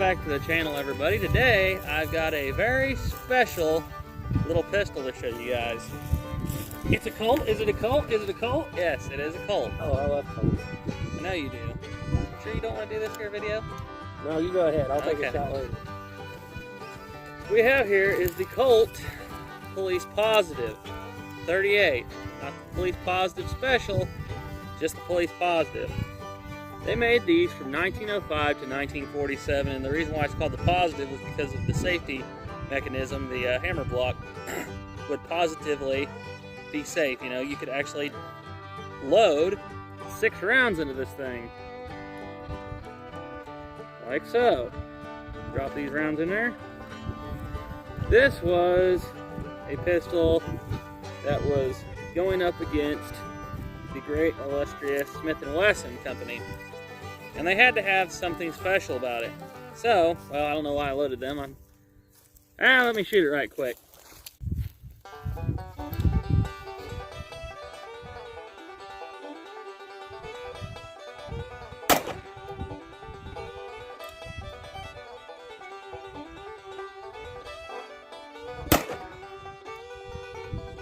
back to the channel, everybody. Today I've got a very special little pistol to show you guys. It's a Colt. Is it a Colt? Is it a Colt? Yes, it is a Colt. Oh, I love Colts. I know you do. Sure you don't want to do this here video? No, you go ahead. I'll take a shot later. What we have here is the Colt Police Positive 38. Not the Police Positive Special, just the Police Positive. They made these from 1905 to 1947, and the reason why it's called the Positive was because of the safety mechanism. The hammer block would positively be safe. You know, you could actually load 6 rounds into this thing. Like so. Drop these rounds in there. This was a pistol that was going up against the great illustrious Smith & Wesson company. And they had to have something special about it. So, well, I don't know why I loaded them. Let me shoot it right quick.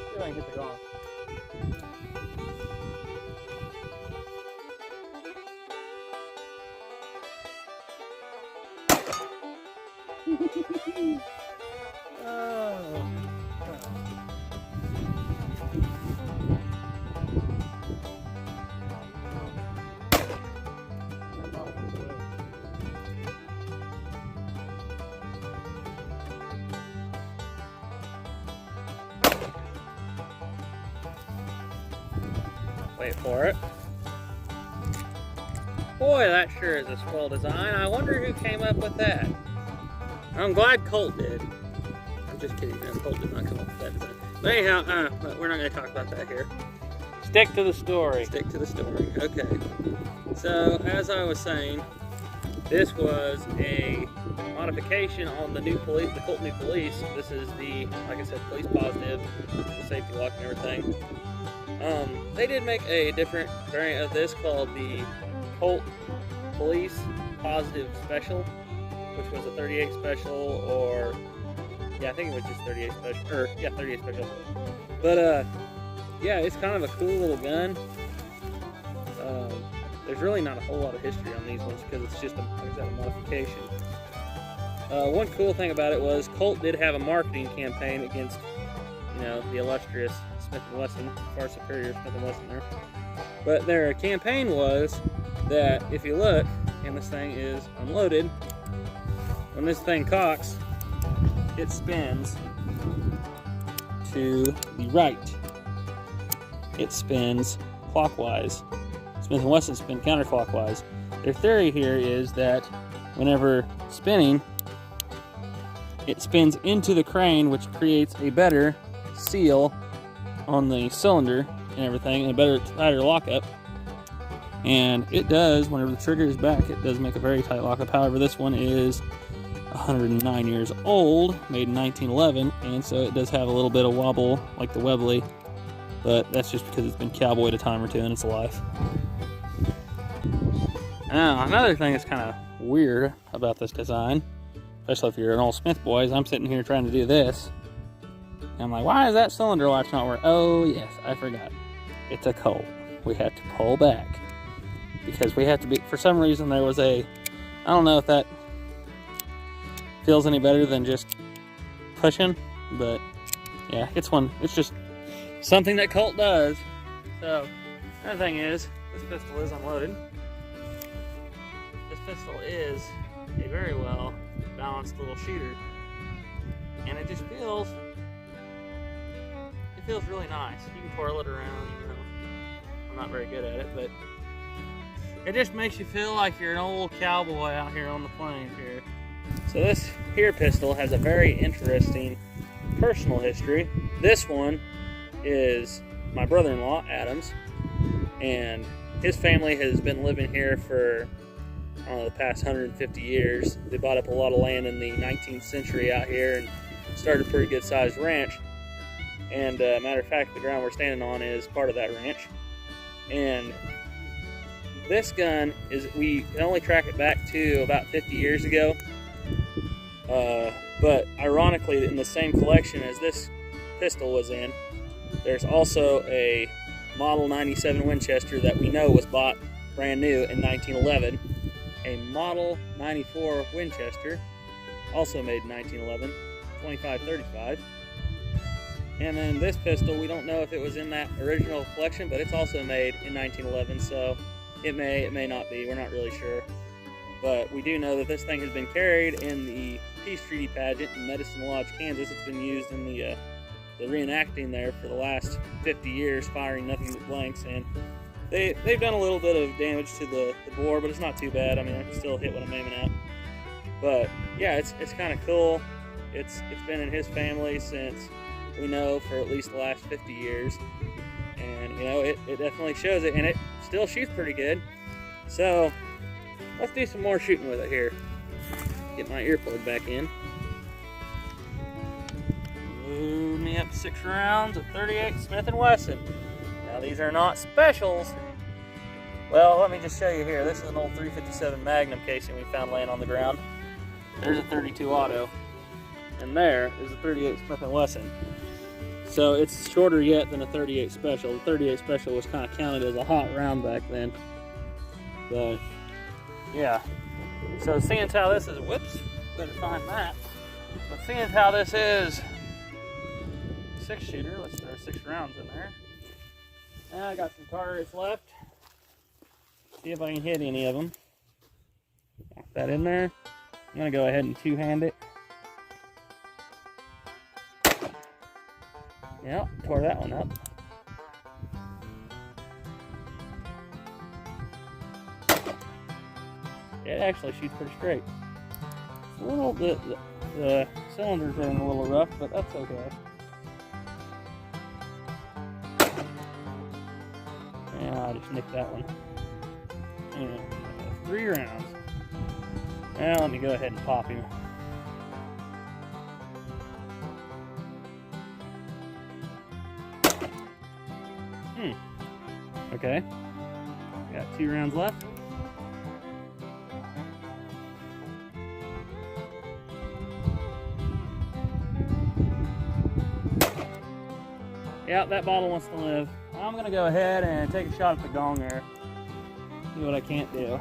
See if I can get it going. Wait for it. Boy, that sure is a swell design. I wonder who came up with that. I'm glad Colt did. I'm just kidding, man. Colt did not come up with that design. But anyhow, we're not going to talk about that here. Stick to the story. Stick to the story. Okay. So, as I was saying, this was a modification on the new police, the Colt New Police. This is the, like I said, Police Positive, the safety lock and everything. They did make a different variant of this called the Colt Police Positive Special, which was a 38 Special, or yeah, I think it was just 38 Special, or yeah, 38 Special. But yeah, it's kind of a cool little gun. There's really not a whole lot of history on these ones because it's just a, like I said, a modification. One cool thing about it was Colt did have a marketing campaign against, you know, the illustrious Smith & Wesson, far superior Smith & Wesson there. But their campaign was that if you look, and this thing is unloaded, when this thing cocks, it spins to the right. It spins clockwise. Smith & Wesson spin counterclockwise. Their theory here is that whenever spinning, it spins into the crane, which creates a better seal on the cylinder and everything, and a better, tighter lockup. And it does, whenever the trigger is back, it does make a very tight lockup. However, this one is 109 years old, made in 1911, and so it does have a little bit of wobble, like the Webley, but that's just because it's been cowboyed a time or two in its life. Now, another thing that's kind of weird about this design, especially if you're an old Smith boy, is I'm sitting here trying to do this. And I'm like, why is that cylinder latch not working? Oh, yes, I forgot. It's a Colt. We had to pull back. Because we had to be, for some reason there was a, I don't know if that feels any better than just pushing, but yeah, it's just something that Colt does. So, another thing is, this pistol is unloaded. This pistol is a very well balanced little shooter. And it just feels, really nice. You can twirl it around, you know. I'm not very good at it, but it just makes you feel like you're an old cowboy out here on the plains here. So this here pistol has a very interesting personal history. This one is my brother-in-law, Adam's, and his family has been living here for, I don't know, the past 150 years. They bought up a lot of land in the 19th century out here and started a pretty good sized ranch. And matter of fact, the ground we're standing on is part of that ranch. And this gun is, we can only track it back to about 50 years ago. But ironically, in the same collection as this pistol was in, there's also a Model 97 Winchester that we know was bought brand new in 1911, a Model 94 Winchester, also made in 1911, 25-35. And then this pistol, we don't know if it was in that original collection, but it's also made in 1911, so it may not be. We're not really sure. But we do know that this thing has been carried in the Peace Treaty pageant in Medicine Lodge, Kansas. It's been used in the reenacting there for the last 50 years, firing nothing but blanks. And they've done a little bit of damage to the bore, but it's not too bad. I mean, I can still hit what I'm aiming at. But yeah, it's kind of cool. It's been in his family since, we know, for at least the last 50 years. And you know, it definitely shows it, and it still shoots pretty good. So let's do some more shooting with it here. Get my earplug back in. Load me up 6 rounds of 38 Smith & Wesson. Now these are not specials. Well, let me just show you here. This is an old 357 Magnum casing we found laying on the ground. There's a 32 auto, and there is a 38 Smith & Wesson. So it's shorter yet than a 38 special. The 38 special was kind of counted as a hot round back then. So yeah. So seeing as how this is, whoops, better find that. But seeing as how this is 6-shooter, let's throw 6 rounds in there. Now I got some cartridges left. See if I can hit any of them. Lock that in there. I'm gonna go ahead and 2-hand it. Yep, tore that one up. It actually shoots pretty straight. It's a little bit, the cylinders are a little rough, but that's okay. Yeah, I just nicked that one. And 3 rounds. Now let me go ahead and pop him. Okay. Got 2 rounds left. Yep, that bottle wants to live. I'm gonna go ahead and take a shot at the gong there. See what I can't do.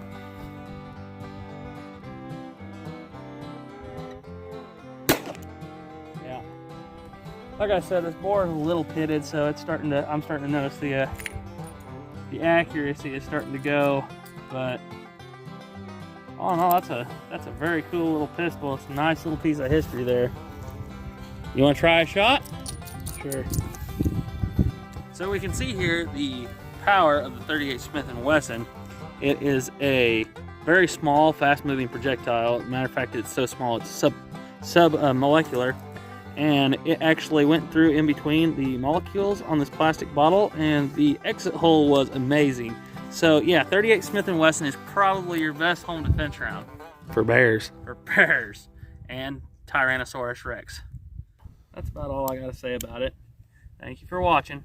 Yeah. Like I said, this bore is a little pitted, so I'm starting to notice the accuracy is starting to go. But oh no, that's a very cool little pistol. It's a nice little piece of history there. You want to try a shot? Sure. So we can see here the power of the 38 Smith & Wesson. It is a very small, fast-moving projectile. Matter of fact, it's so small it's sub-molecular, and it actually went through in between the molecules on this plastic bottle, and the exit hole was amazing. So yeah, 38 Smith & Wesson is probably your best home defense round for bears. For bears and Tyrannosaurus Rex. That's about all I got to say about it. Thank you for watching.